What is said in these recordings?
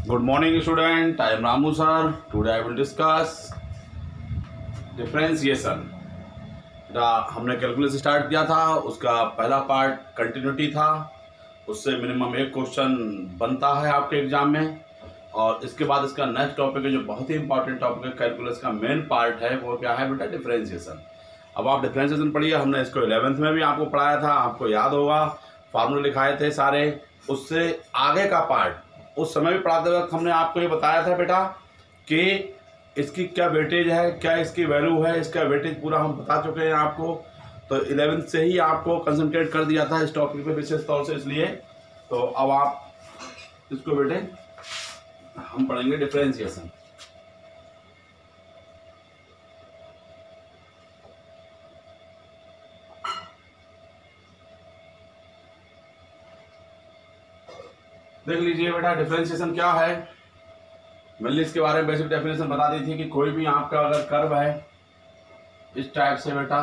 Good morning student, I am Ramu sir. Today I will discuss differentiation. हमने calculus start किया था, उसका पहला पार्ट कंटिन्यूटी था, उससे मिनिमम एक क्वेश्चन बनता है आपके एग्जाम में। और इसके बाद इसका नेक्स्ट टॉपिक है जो बहुत ही इंपॉर्टेंट टॉपिक है, कैलकुलस का मेन पार्ट है, वो क्या है बेटा? डिफरेंशिएशन। अब आप डिफरेंशिएशन पढ़िए, हमने इसको 11th में भी आपको पढ़ाया था, आपको याद होगा, फार्मूले लिखाए थे सारे। उससे आगे का पार्ट उस समय भी पढ़ाते वक्त हमने आपको ये बताया था बेटा कि इसकी क्या वेटेज है, क्या इसकी वैल्यू है, इसका वेटेज पूरा हम बता चुके हैं आपको। तो 11th से ही आपको कंसंट्रेट कर दिया था इस टॉपिक पे विशेष तौर से, इसलिए तो अब आप इसको बेटे हम पढ़ेंगे डिफरेंशिएशन। देख लीजिए बेटा डिफरेंशिएशन क्या है। मैंने इसके बारे में बेसिक डेफिनेशन बता दी थी कि कोई भी आपका अगर कर्व है इस टाइप से बेटा,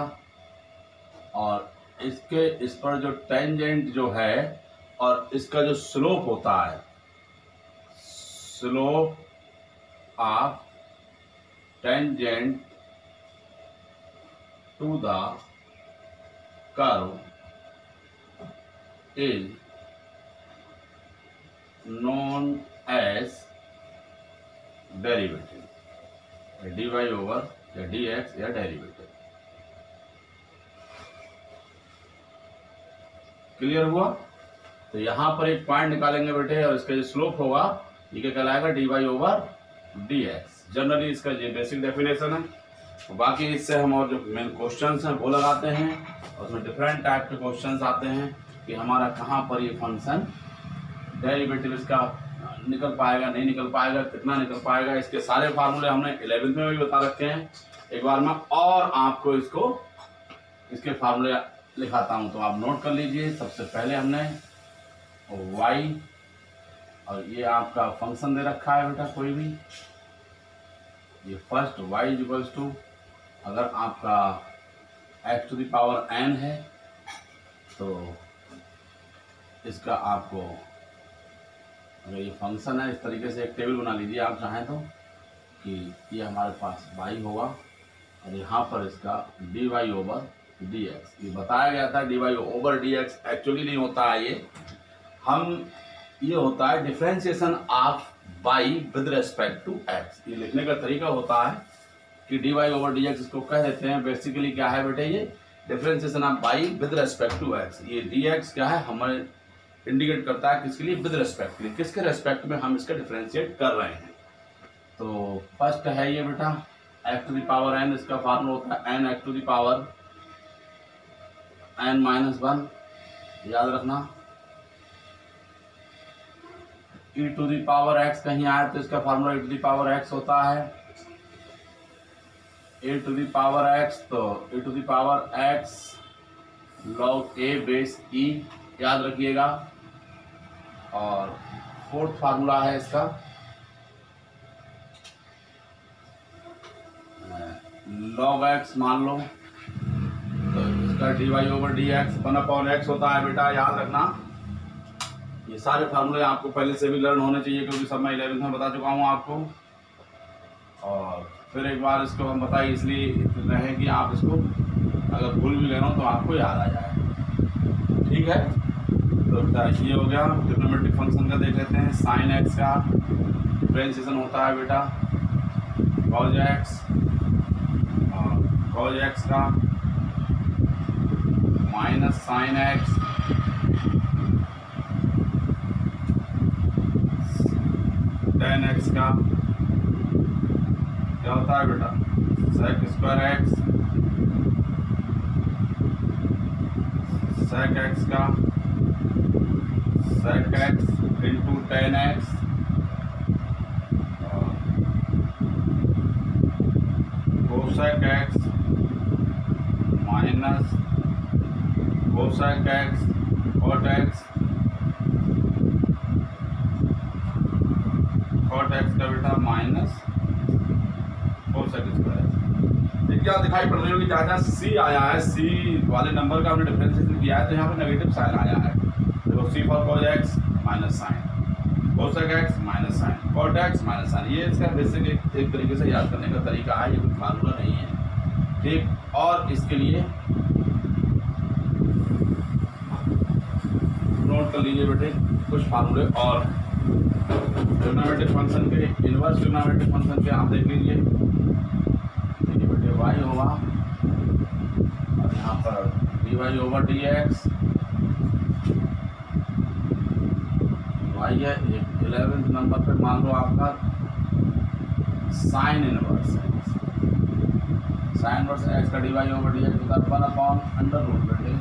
और इसके इस पर जो टेंजेंट जो है और इसका जो स्लोप होता है, slope of tangent to the curve is known as derivative, dy over या dx या डेरिवेटिव। क्लियर हुआ? तो यहां पर एक पॉइंट निकालेंगे बेटे, और इसका जो स्लोप होगा ये क्या कहलाएगा? dy over dx। जनरली इसका ये बेसिक डेफिनेशन है। तो बाकी इससे हम और जो मेन क्वेश्चंस हैं वो लगाते हैं, और उसमें डिफरेंट टाइप के क्वेश्चंस आते हैं कि हमारा कहाँ पर ये फंक्शन डेरिवेटिव इसका निकल पाएगा, नहीं निकल पाएगा, कितना निकल पाएगा। इसके सारे फार्मूले हमने 11th में भी बता रखे हैं एक बार में, और आपको इसके फार्मूले लिखाता हूं तो आप नोट कर लीजिए। सबसे पहले हमने y, और ये आपका फंक्शन दे रखा है बेटा कोई भी, ये फर्स्ट y इक्वल्स टू, अगर आपका x to the power n है तो इसका आपको, अगर ये फंक्शन है, इस तरीके से एक टेबल बना लीजिए आप चाहें तो, कि ये हमारे पास y होगा और यहाँ पर इसका dy ओवर dx। ये बताया गया था dy ओवर dx, एक्चुअली नहीं होता है ये होता है differentiation of y with respect to x। ये लिखने का तरीका होता है कि dy ओवर dx, इसको कह देते हैं बेसिकली क्या है बेटे? ये differentiation of y with respect to x। ये dx क्या है, हमें इंडिकेट करता है किसके लिए? विद रेस्पेक्ट, किसके रेस्पेक्ट में हम इसका डिफरेंशिएट कर रहे हैं। तो फर्स्ट है ये बेटा x to the power n, इसका फार्मूला होता है n x to the power n minus 1, याद रखना। e to the power x कहीं आए तो इसका formula e to the power x होता है a to the power x, तो e to the power x log a base e, याद रखिएगा। और फोर्थ फार्मूला है इसका log x मान लो, तो इसका dy ओवर dx 1/x होता है बेटा, याद रखना। ये सारे फार्मूले आपको पहले से भी लर्न होने चाहिए, क्योंकि सब मैं 11th में बता चुका हूँ आपको। और फिर एक बार इसको हम बताइए, इसलिए रहे कि आप इसको अगर भूल भी गए हो तो आपको याद आ जाए। ठीक है, तो ये हो गया। ट्रिग्नोमेट्रिक फंक्शन का देख लेते हैं। साइन एक्स का डिफरेंशिएशन होता है बेटा कॉज एक्स, और कॉज एक्स का minus sine X, tan X का क्या होता है बेटा? Sec square X, sec X का sec X into tan X, cosec X minus cosec X cot X, cot X का बेटा माइनस कोसेक स्क्वायर। ये क्या दिखाई पड़ रही होगी? जहाँ सी आया है, सी वाले नंबर का हमने डिफरेंशिएशन किया है, तो यहाँ पर नेगेटिव साइन आया है। तो C for cos X minus sine, cosec X minus sine cot X minus sine. ये इसका बेसिक एक तरीके से याद करने का तरीका है, ये कोई फार्मूला नहीं है, ठीक। और इसके लिए नोट कर लीजिए बेटे कुछ फार्मूले और ट्रिग्नोमेट्रिक फंक्शन के, इनवर्स ट्रिग्नोमेट्रिक फंक्शन के आप देख लीजिए। देखिए बेटे वाई होगा और यहाँ पर D Y over D X, Y है 11वें नंबर पे मान लो आपका sine inverse X, sine inverse X का D Y over D X होता है 1/अंडर रूट बेटे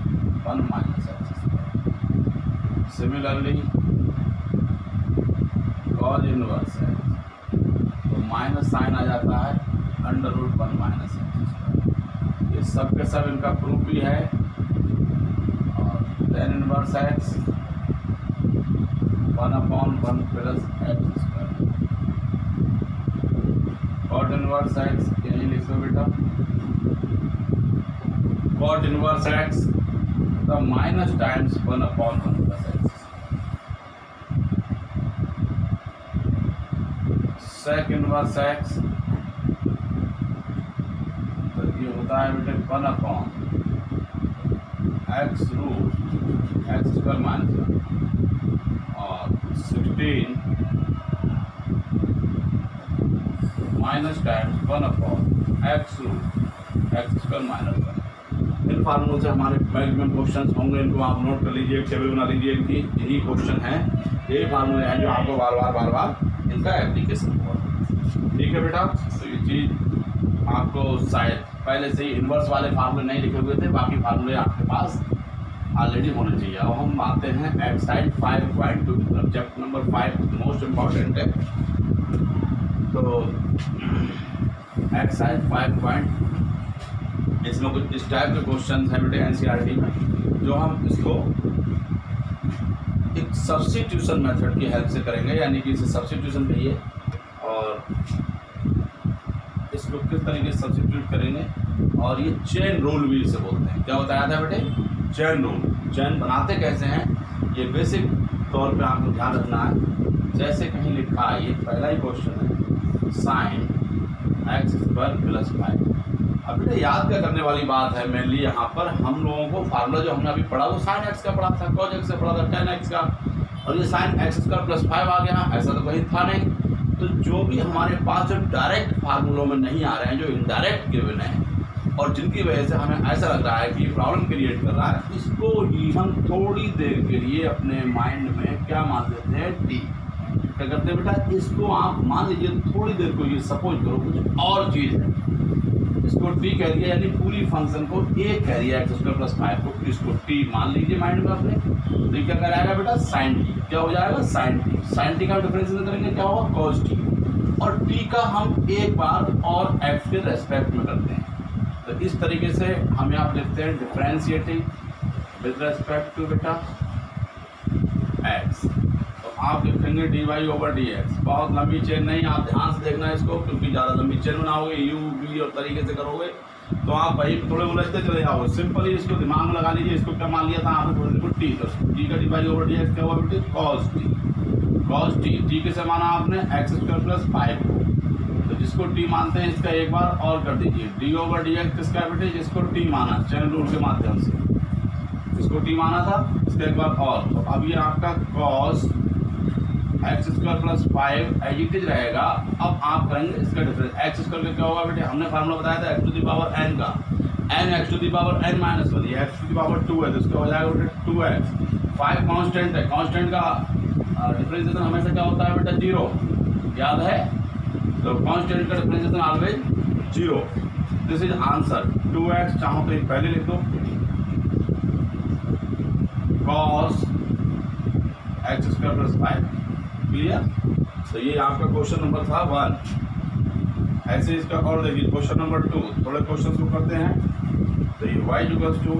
1 minus X. Similarly cos inverse x तो माइनस साइन आ जाता है √1 माइनस एक्स। ये सब के सब इनका प्रूफ भी है। और tan inverse x 1/1 plus x square. Cot inverse x यही लिखो बेटा, cot inverse x the minus times 1/1 plus x. Sec inverse x तो ये होता है बेटे 1/x root x square minus 1 और 16 minus times 1/x root x square minus 1। इन फार्मूलों से हमारे मैक्सिमम क्वेश्चन होंगे, इनको आप नोट कर लीजिए, एक टेबल बना लीजिए इनकी, यही क्वेश्चन है, यही फार्मूले हैं जो आपको बार बार इनका एप्लीकेशन हुआ। ठीक है बेटा, तो ये चीज़ आपको शायद पहले से ही इन्वर्स वाले फार्मूले नहीं लिखे हुए थे, बाकी फार्मूले आपके पास ऑलरेडी होने चाहिए। अब हम आते हैं एक्सरसाइज 5.2 की तरफ। चैप्टर नंबर 5 मोस्ट इम्पॉर्टेंट है। तो एक्सरसाइज 5. इसमें कुछ इस टाइप के क्वेश्चन हैं बेटे एनसीईआरटी में, जो हम इसको एक सब्स्टिट्यूशन मेथड की हेल्प से करेंगे, यानी कि इसे सब्स्टिट्यूशन कहिए। और इसको किस तरीके से सब्स्टिट्यूट करेंगे, और ये चेन रूल भी इसे बोलते हैं। क्या बताया था बेटे? Chain rule. चेन बनाते कैसे हैं ये बेसिक तौर पे आपको ध्यान रखना है। जैसे कहीं लिखा है, ये पहला ही क्वेश्चन है, साइन x² प्लस 5। अब बेटे याद क्या करने वाली बात है, मेनली यहाँ पर हम लोगों को फार्मूला जो हमने अभी पढ़ा वो साइन x का पढ़ा था, कॉज x का पढ़ा था, tan x का, और ये साइन x² प्लस 5 आ गया। ऐसा तो कहीं था नहीं। तो जो भी हमारे पास जो डायरेक्ट फार्मूलों में नहीं आ रहे हैं, जो इनडायरेक्ट गिवन है, और जिनकी वजह से हमें ऐसा लग रहा है कि प्रॉब्लम क्रिएट कर रहा है, इसको ही हम थोड़ी देर के लिए अपने माइंड में क्या मान लेते हैं, टी। क्या करते हैं बेटा, इसको आप मान लीजिए थोड़ी देर को, ये सपोज करो कुछ और चीज़ है, इसको टी कह दिया, यानी पूरी फंक्शन को ए कह दिया x² प्लस 5 को, इसको टी मान लीजिए माइंड में अपने। तो क्या कराएगा बेटा, साइन टी। क्या हो जाएगा, साइन टी। साइन टी का डिफरेंशिएशन करेंगे, क्या होगा, कॉस टी। और टी का हम एक बार और एक्स के रेस्पेक्ट में करते हैं। तो इस तरीके से हम यहाँ लिखते हैं डिफरेंशिएटिंग विद रेस्पेक्ट टू बेटा एक्स। तो आप लिखेंगे dy ओवर dx। बहुत लंबी चेन नहीं, आप ध्यान से देखना इसको, क्योंकि ज़्यादा लंबी चेन बनाओगे यू वी और तरीके से करोगे तो आप वही थोड़े उलझते चले जाओगे। सिंपली इसको दिमाग में लगा लीजिए। इसको क्या मान लिया था आपने, थोड़ी देर टी, तो टी का dy ओवर dx क्या हुआ बेटे, cos t. Cos T, T कैसे माना आपने, x² प्लस 5 को। तो जिसको टी मानते हैं इसका एक बार और कर दीजिए, डी ओवर dx किसका है बेटे, जिसको टी माना चेन रूल के माध्यम से, इसको टी माना था, इसका एक बार और। तो अब ये आपका cos x² plus 5 as it is रहेगा। अब आप करेंगे इसका डिफरेंस, x² का क्या होगा बेटे, हमने फार्मूला बताया था x to the power n का, n x to the power n minus 1, ये x टू द पावर 2 है, तो इसका हो जाएगा बेटे 2x। 5 कांस्टेंट है, कांस्टेंट का डिफरेंशिएशन हमेशा क्या होता है बेटा, 0, याद है। तो कांस्टेंट का differentiation always 0। This is answer 2x। चाहो तो एक पहले लिख दो, cos x² प्लस 5। क्लियर? तो ये आपका क्वेश्चन नंबर था 1। ऐसे इसका और देखिए क्वेश्चन नंबर 2, थोड़े क्वेश्चन को करते हैं। तो ये y equals to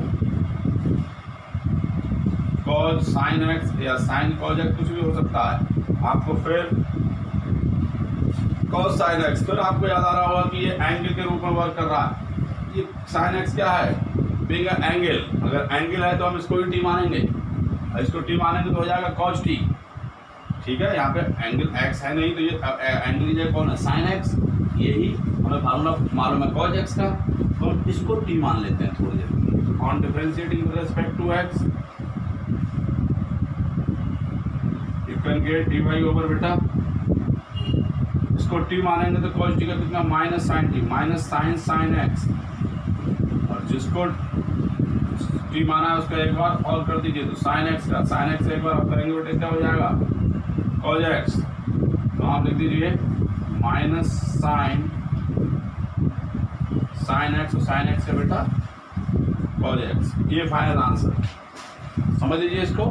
cos sin x या sin cos x, कुछ भी हो सकता है। आपको फिर cos sin x, फिर आपको याद आ रहा होगा कि ये एंगल के रूप में वर्क कर रहा है। ये sin x क्या है, बीइंग एंगल। अगर एंगल है तो हम इसको ही टी मानेंगे, इसको टी मानेंगे तो हो जाएगा cos t। ठीक है, यहाँ पे एंगल एक्स है नहीं तो ये एंगल लीजिए कौन है, साइन एक्स। यही हमें फार्मूला मालूम है कॉज एक्स का, तो इसको टी मान लेते हैं थोड़ी देर। On differentiating with respect to x you can get D Y over बेटा, इसको टी मानेंगे तो कॉज टी का कितना, minus sine T, minus sine sine X. और जिसको टी माना है उसका एक बार और कर दीजिए, तो साइन एक्स का, साइन एक्स एक बार करेंगे बेटे क्या हो जाएगा, कॉज एक्स। तो आप लिख दीजिए माइनस साइन साइन एक्स, और साइन एक्स का बेटा कॉज एक्स। ये फाइनल आंसर, समझ लीजिए इसको।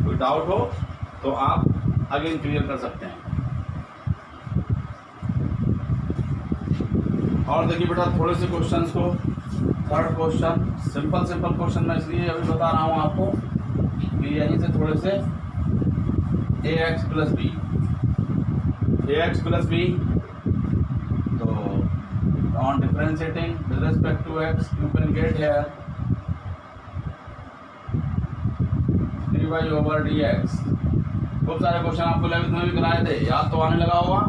कोई डाउट हो तो आप अगेन क्लियर कर सकते हैं। और देखिए बेटा थोड़े से क्वेश्चंस को, थर्ड क्वेश्चन सिंपल क्वेश्चन मैं इसलिए अभी बता रहा हूँ आपको कि यहीं से थोड़े से ए एक्स प्लस बी, तो on differentiating with respect to x you can get here d Y over D x. खूब सारे क्वेश्चन आपको 11th में भी कराए थे, याद तो आने लगा होगा।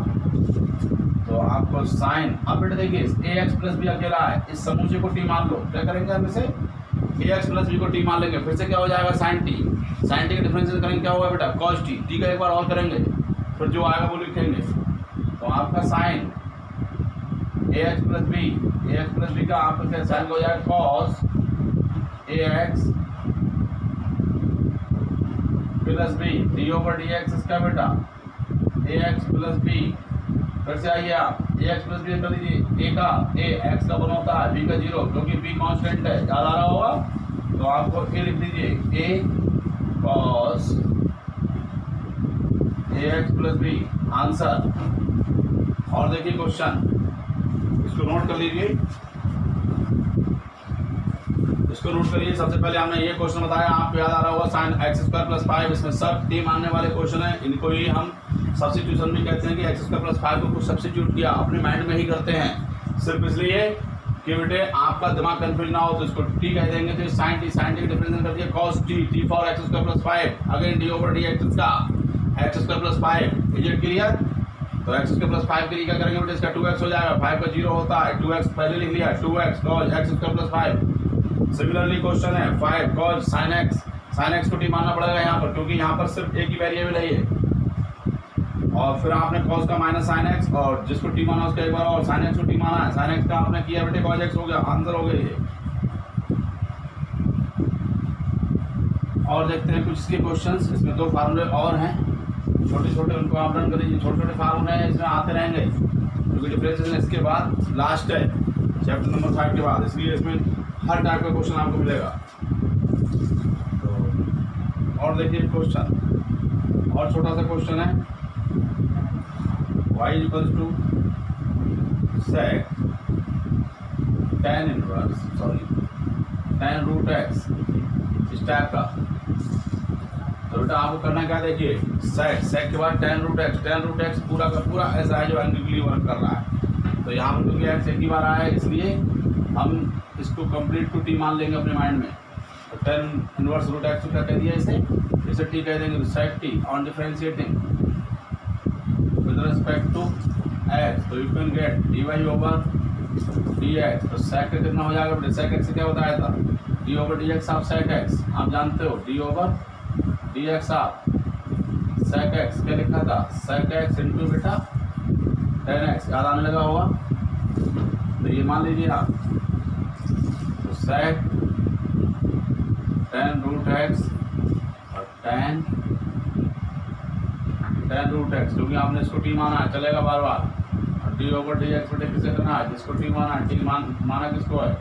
तो आपको साइन, अब बेटा देखिए ए एक्स प्लस बी अकेला है, इस समूचे को टी मान लो। क्या करेंगे हम इसे, ए एक्स प्लस बी को टी मान लेंगे, फिर से क्या हो जाएगा साइन टी, साइन टी का डिफरेंशियल करेंगे क्या होगा बेटा, कॉस टी, टी का एक बार और करेंगे, फिर जो आएगा वो लिखेंगे। तो आपका साइन ए एक्स प्लस बी का आपका साइन हो जाएगा कॉस ए x plus B D over D x, इसका बेटा ए एक्स प्लस बी। फिर से आइए आप ए एक्स प्लस बी कर दीजिए, ए का ए एक्स का वन होता है, बी का 0, क्योंकि बी कांस्टेंट है, याद आ रहा होगा। तो आपको ए लिख दीजिए ए cos A x plus B, answer. और देखिए क्वेश्चन, इसको नोट कर लीजिए, इसको नोट करिए। सबसे पहले हमने ये क्वेश्चन बताया, आपको याद आ रहा होगा साइन एक्स स्क्वायर प्लस 5, इसमें सब टी मानने वाले क्वेश्चन है, इनको ही हम सब्स्टिट्यूशन भी कहते हैं कि एक्स स्क्वायर प्लस 5 को कुछ सब्स्टिट्यूट किया, अपने माइंड में ही करते हैं, सिर्फ इसलिए कि बेटे आपका दिमाग कंफ्यूज ना हो। तो इसको टी कह देंगे, तो साइन टी का डिफरेंशियल कर दिया cos T, T for X square plus 5, again D over D X का X square plus 5। Is it clear? तो एक्स स्क्वायर प्लस 5 के लिए क्या करेंगे बेटे, इसका 2x हो जाएगा, 5 का 0 होता है, 2x पहले लिख लिया, 2x cos x square plus 5। Similarly question है 5 कॉस साइन एक्स को टी मानना पड़ेगा यहाँ पर, क्योंकि यहाँ पर सिर्फ एक ही वेरिएबल है ये। और फिर आपने कॉस का माइनस साइन एक्स, और जिसको टी माना उसका एक बार और साइन एक्स को टी माना है, साइन एक्स का आपने किया बेटे कॉस एक्स हो गया, आंसर हो गया ये। और देखते हैं कुछ इसके क्वेश्चंस, इसमें 2 फार्मूले और हैं छोटे छोटे, उनको आप रन कर लीजिए। छोटे छोटे फार्मूले हैं, इसमें आते रहेंगे क्योंकि डिफरेंशिएशन इसके बाद लास्ट है चैप्टर नंबर 5 के बाद, इसलिए इसमें हर टाइप का क्वेश्चन आपको मिलेगा। तो और देखिए क्वेश्चन, और छोटा सा क्वेश्चन है, y equals to sec tan root x, इस टाइप का। तो बेटा आपको करना क्या, देखिए sec के बाद tan रूट एक्स पूरा का पूरा ऐसा है जो एंगल के लिए वर्क कर रहा है। तो यहाँ पर क्योंकि एक्स एक ही बार आया है, इसलिए हम इसको कंप्लीट टू टी मान लेंगे अपने माइंड में। तो tan इनवर्स रूट एक्स क्या कह दिया इसे टी कह देंगे, तो sec T on differentiating with respect to x, तो you can get dy over dx। तो sec का कितना हो जाएगा बेटे, sec x से क्या बताया था, d over dx आप sec x आप जानते हो, d over dx आप sec x क्या लिखा था, sec x इंटू बेटा tan x, याद आने लगा होगा। तो ये मान लीजिए आप, तो sec tan रूट x और tan रूट एक्स, क्योंकि आपने इसको टी माना है, चलेगा बार बार। और डी ओवर डी एक्स बेटे किसे करना है, जिसको टी माना है, टी माना किसको है,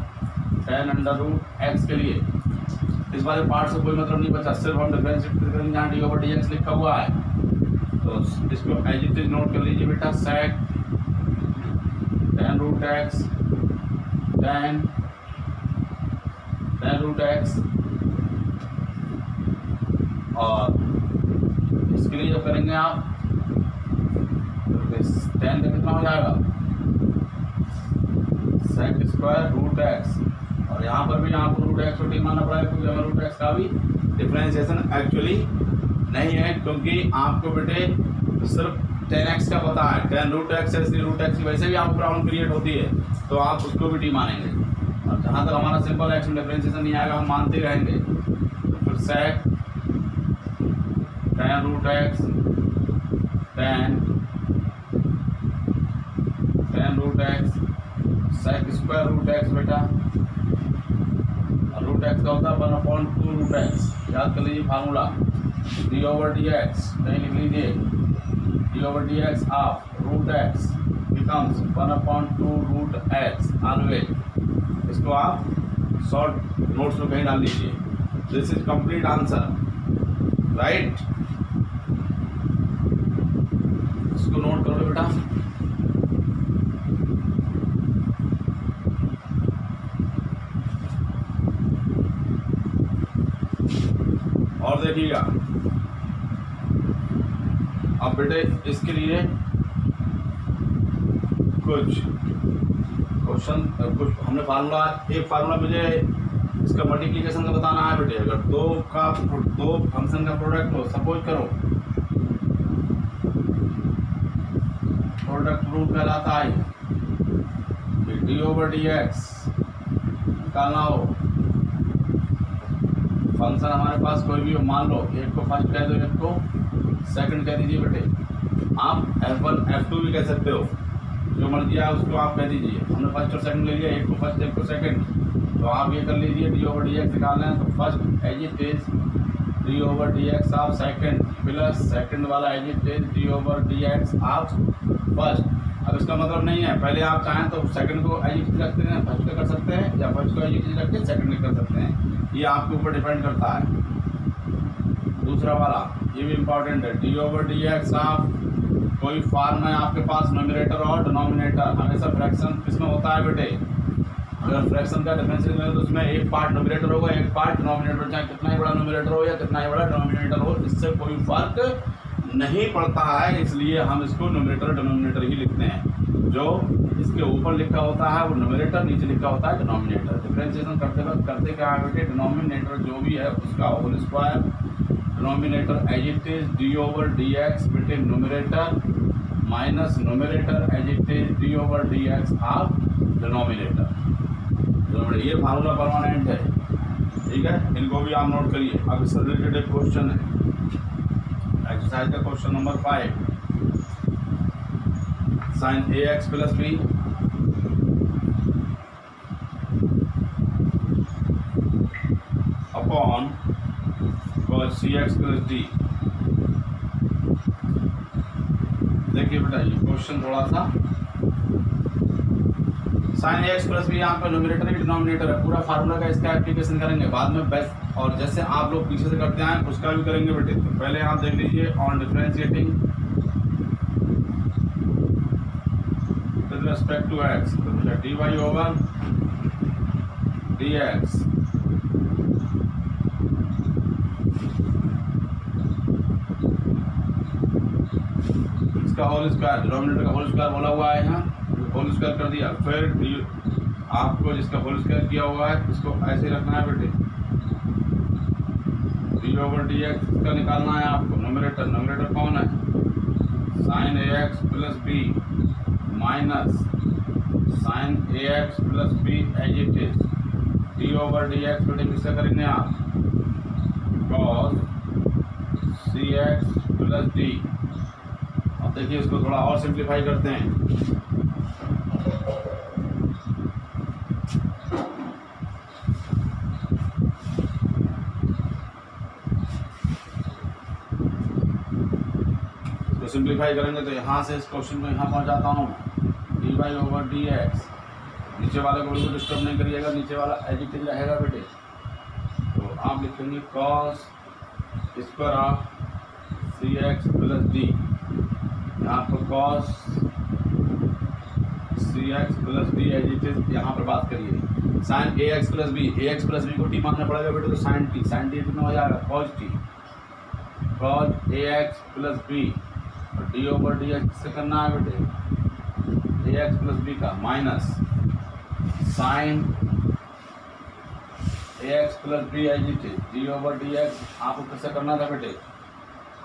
tan अंडर रूट एक्स के लिए। इस वाले पार्ट से कोई मतलब नहीं बचा, सिर्फ हम डिफरेंशिएट करेंगे जहाँ डी ओवर डी एक्स लिखा हुआ है। तो इसको एज इट इज नोट कर लीजिए बेटा, sec tan root x tan root x, और इसके लिए जब करेंगे आप तो tan का कितना हो जाएगा, sec स्क्वायर रूट एक्स। और यहाँ पर भी आपको रूट एक्स को टी मानना पड़ेगा, क्योंकि हमें रूट एक्स का भी डिफरेंशिएशन एक्चुअली नहीं है, क्योंकि आपको बेटे सिर्फ 10x का पता है, 10 रूट एक्स है, इसलिए रूट एक्स की वैसे भी आपको प्रॉब्लम क्रिएट होती है, तो आप उसको भी टी मानेंगे। और जहाँ तक हमारा सिंपल एक्स में डिफरेंशिएशन नहीं आएगा हम मानते रहेंगे। तो फिर sec 10 root x 10 root x sec square root x बेटा, और रूट एक्स का होता है 1/2 रूट एक्स। याद कर लीजिए formula, d over D x कहीं लिख लीजिए, d over D x of root x becomes 1/2 root x always. इसको आप शॉर्ट नोट्स में कहीं डाल लीजिए। This is complete answer, right. इसको नोट करो बेटा। और देखिएगा अब बेटे इसके लिए कुछ क्वेश्चन, कुछ हमने फार्मूला, एक फार्मूला मुझे इसका मल्टीप्लिकेशन का बताना है बेटे। अगर दो फंक्शन का प्रोडक्ट हो, सपोज करो प्रोडक्ट रूल कहलाता है, डी ओवर डी एक्स निकालना हो, फंक्शन हमारे पास कोई भी हो, मान लो एक को फर्स्ट कह दो, एक को सेकंड कह दीजिए बेटे। आप F1 F2 भी कह सकते हो, जो मर्जी है उसको आप कह दीजिए। हमने फर्स्ट और सेकंड ले लिया, एक को फर्स्ट एक को सेकंड, तो आप ये कर लीजिए डी ओवर डी एक्स निकालना है तो first as it is D over D x of second plus second वाला as it is D over D x of first. अब इसका मतलब नहीं है पहले आप चाहें तो सेकंड को एज इट इज रखते हैं, फर्स्ट का कर सकते हैं, या फर्स्ट को एज इट इज रख के सेकंड में कर सकते हैं, ये आपके ऊपर डिपेंड करता है। दूसरा वाला ये भी इम्पोर्टेंट है, D over D x of, कोई फॉर्म है आपके पास न्यूमरेटर और डिनोमिनेटर, हमेशा फ्रैक्शन किसमें होता है बेटे, अगर फ्रैक्शन का डिफरेंशिएशन है तो उसमें एक पार्ट न्यूमरेटर होगा, एक पार्ट डिनोमिनेटर, चाहे कितना ही बड़ा न्यूमरेटर हो या कितना ही बड़ा डिनोमिनेटर हो, इससे कोई फर्क नहीं पड़ता है। इसलिए हम इसको न्यूमरेटर डिनोमिनेटर ही लिखते हैं। जो इसके ऊपर लिखा होता है वो न्यूमरेटर, नीचे लिखा होता है डिनोमिनेटर। डिफरेंशिएशन करते वक्त करते क्या है बेटे, डिनोमिनेटर जो भी है उसका whole square, denominator as it is D over D x बेटे numerator minus numerator as it is D over D x of denominator. ये फार्मूला परमानेंट है, ठीक है, इनको भी आप नोट करिए। अब इससे रिलेटेड एक क्वेश्चन है, एक्सरसाइज का क्वेश्चन नंबर 5, साइन ए x plus B upon cos सी एक्स प्लस डी। देखिए बेटा ये क्वेश्चन थोड़ा सा, साइन ए एक्स प्लस बी यहाँ पे न्यूमरेटर ही डिनोमिनेटर है, पूरा फार्मूला का इसका एप्लीकेशन करेंगे बाद में बेस्ट, और जैसे आप लोग पीछे से करते हैं उसका भी करेंगे बेटे। तो पहले आप देख लीजिए on differentiating with respect to x, तो बेटा d Y over D x इसका होल स्क्वायर, डिनोमिनेटर का होल स्क्वायर बोला हुआ है यहाँ, होल स्क्वायर कर दिया, फिर आपको जिसका होल स्क्वायर किया हुआ है इसको ऐसे रखना है बेटे, डी ओवर डी एक्स का निकालना है आपको। न्यूमरेटर, न्यूमरेटर कौन है, sine A x plus b minus sine A x plus b as it is D over D x बेटे किससे करेंगे आप, कॉस सी एक्स प्लस डी। अब देखिए इसको थोड़ा और सिंप्लीफाई करते हैं, सिंप्लीफाई करेंगे तो यहाँ से इस क्वेश्चन को यहाँ पहुँचाता हूँ, d Y over D x, नीचे वाले को बिल्कुल डिस्टर्ब नहीं करिएगा, नीचे वाला एज इट इज रहेगा बेटे। तो आप लिखेंगे cos square of c x plus d, यहाँ पर cos C x plus D as it is, यहाँ पर बात करिए sine A x plus b, a x plus b को टी मानना पड़ेगा बेटे, तो साइन टी, साइन टी कितना हो जाएगा कॉस टी, कॉस ए एक्स प्लस बी, और डी ओवर डी एक्स से करना है बेटे ए एक्स प्लस बी का minus sine A x plus b as it is D over D x, आपको कैसे करना था बेटे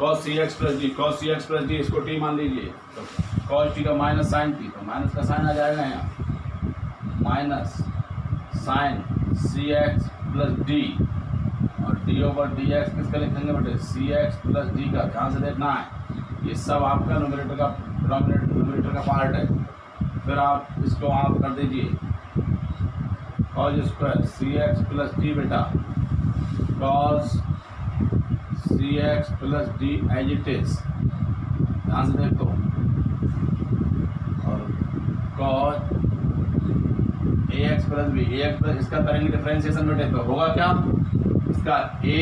cos c x plus d, cos c x plus d इसको टी मान लीजिए, तो cos टी का माइनस साइन टी, तो माइनस का साइन आ जाएगा यहाँ, माइनस साइन सी एक्स प्लस डी, और डी ओवर डी एक्स किसका लिखेंगे बेटे, सी एक्स प्लस डी का। ध्यान से देखना है, ये सब आपका न्यूमरेटर का न्यूमरेटर का पार्ट है। फिर आप इसको आप कर दीजिए cos square c x plus d बेटा, cos c x plus D as it is, ध्यान से देखो, और cos a x plus b, a x plus इसका करेंगे डिफरेंशिएशन बेटे, तो होगा क्या, इसका ए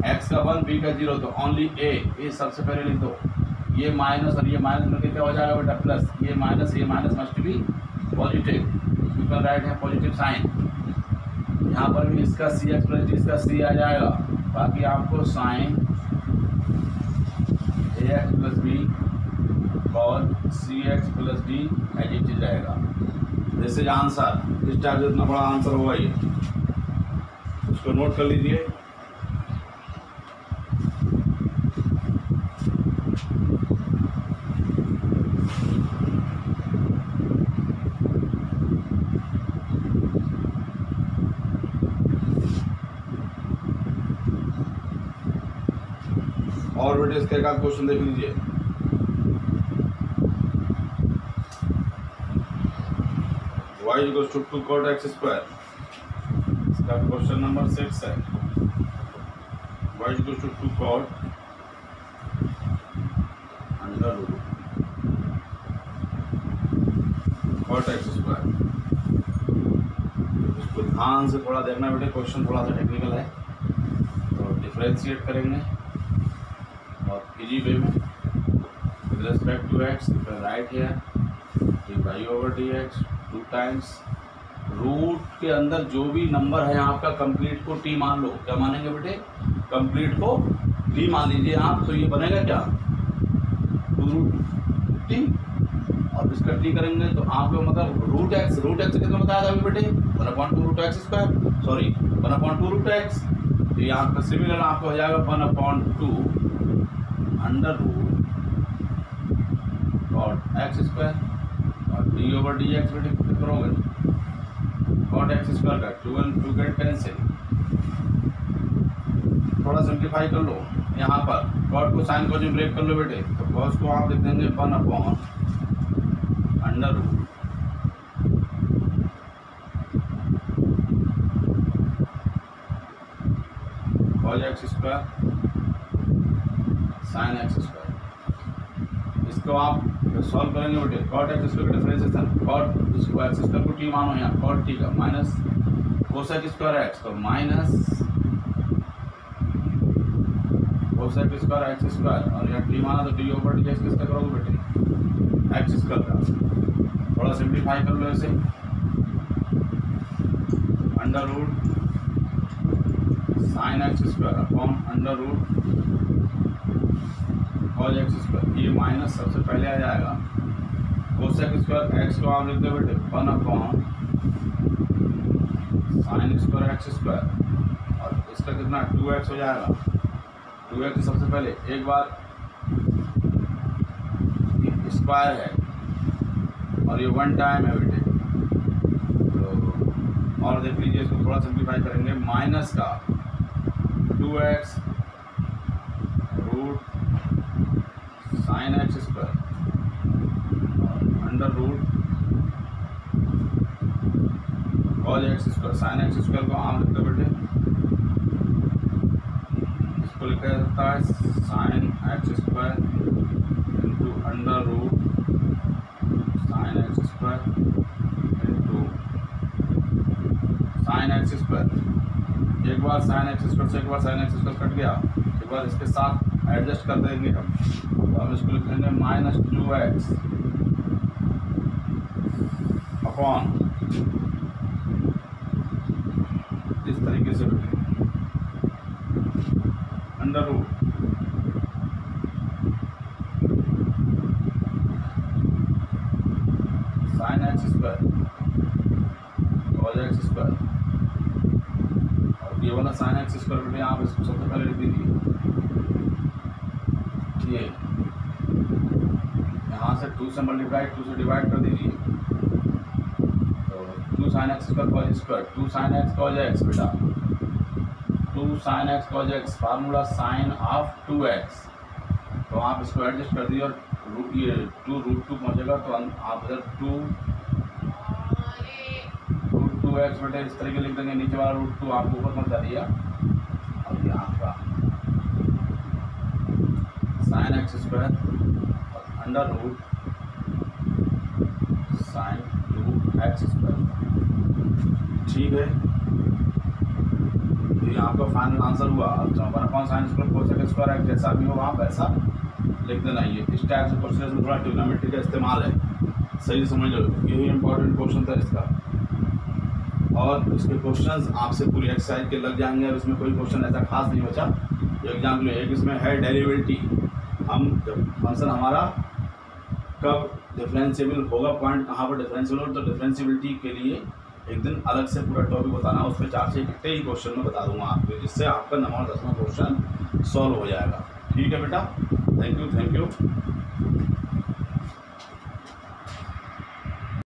एक्स का 1 बी का 0, तो ओनली ए सबसे पहले लिख दो, ये माइनस और ये माइनस मिलकर क्या हो जाएगा बेटा प्लस, ये minus must be positive, you can write है पॉजिटिव साइन। यहाँ पर भी इसका सी एक्स प्लस डी, इसका सी आ जाएगा, बाकी आपको साइन ए एक्स प्लस बी और C x plus D as it is रहेगा। दिस इज आंसर, इस टाइप से इतना बड़ा आंसर होगा ये, उसको नोट कर लीजिए। और बेटे इसके एक क्वेश्चन देख लीजिए, y equals to 2 cot x square, इसका क्वेश्चन नंबर 6 है, y equals to 2 cot under root cot x square. इसको ध्यान से थोड़ा देखना बेटे, क्वेश्चन थोड़ा सा टेक्निकल है, तो डिफरेंशिएट करेंगे और इजी वे में with respect to x, right here dy over dx 2 times root के अंदर जो भी नंबर है आपका कंप्लीट को टी मान लो। क्या मानेंगे बेटे, कंप्लीट को टी मान लीजिए आप, तो ये बनेगा क्या 2 रूट टी, और इसका टी करेंगे तो आपको मतलब रूट एक्स कितना बताया था अभी बेटे, 1/2 root x square, sorry 1/2 root x, तो ये आपका सिमिलर आपको हो जाएगा 1/2 under root cot x square, और डी ओवर डी एक्स बेटे कितना करोगे, कॉट एक्स स्क्वायर का 2 and 2 गेट कैंसिल, थोड़ा सिंप्लीफाई कर लो। यहाँ पर कॉट को साइन को जो ब्रेक कर लो बेटे, तो कॉस को आप लिख देंगे 1/√ cos x square sine x square. इसको आप सॉल्व करेंगे बेटे, कॉट एक्स स्क्वायर का डिफरेंशिएशन, कॉट इसको एक्स स्क्वायर को टी मानो यहाँ, कॉट टी का माइनस कोसेक स्क्वायर एक्स, तो minus cosec square x square, और यहाँ टी माना तो डी ओवर डी एक्स किसका करोगे बेटे, एक्स स्क्वायर का। थोड़ा सिंप्लीफाई कर लो इसे, under root sine x square upon under root cos x square, ये माइनस सबसे पहले आ जाएगा, कोसेक स्क्वायर एक्स को आप लिख दो बेटे 1/√ साइन स्क्वायर एक्स स्क्वायर, और इसका कितना 2x हो जाएगा, 2x सबसे पहले एक बार स्क्वायर है और ये 1 टाइम है बेटे, तो और देख लीजिए इसको थोड़ा सिंप्लीफाई करेंगे, माइनस का 2x root sine x square under root cos x square, sine x square को आम लिखते बेटे, इसको लिखा जाता है sine x square into under root sine x square into sine x square. एक बार साइन एक्स स्क्वायर से एक बार साइन एक्स स्क्वायर कट गया, एक बार इसके साथ एडजस्ट कर देंगे हम, तो हम इसको लिखेंगे -2x अपॉन इस तरीके से under root sine x square cos x square, और ये वाला साइन एक्स स्क्वायर बेटे आप इसको सबसे पहले लिख दीजिए ये यहाँ से 2 से मल्टीप्लाई 2 से डिवाइड कर दीजिए, तो 2 sin x square cause square, 2 sin x cause x बेटा, 2 sin x cause x, formula sign of 2x, तो आप इसको एडजस्ट कर दीजिए और ये 2 √2 पहुँचेगा, तो आप इधर 2 √2x बेटे इस तरीके लिख देंगे, नीचे वाला √2 आपको ऊपर पहुँचा दिया। अब यहाँ का sine x square under root sine 2x square, ठीक है। तो ये आपका फाइनल आंसर हुआ। अच्छा 1 sine square cosec square x, जैसा भी हो आप ऐसा लिख देना। ये इस टाइप से क्वेश्चन में थोड़ा ट्रिग्नोमेट्री का इस्तेमाल है, सही समझ लो, यही इंपॉर्टेंट क्वेश्चन था इसका। और इसके क्वेश्चंस आपसे पूरी एक्सरसाइज के लग जाएंगे, और इसमें कोई क्वेश्चन ऐसा खास नहीं बचा। एग्जाम्पल एक इसमें है डेरिवेटिव, हम जब फंक्शन हमारा कब डिफरेंशिएबल होगा, पॉइंट कहाँ पर डिफरेंशिएबल हो, तो डिफरेंशिएबिलिटी के लिए एक दिन अलग से पूरा टॉपिक बताना, उस पर 4 से इकट्ठे ही क्वेश्चन में बता दूंगा आपको, जिससे आपका 9 और 10वां क्वेश्चन सॉल्व हो जाएगा। ठीक है बेटा, थैंक यू।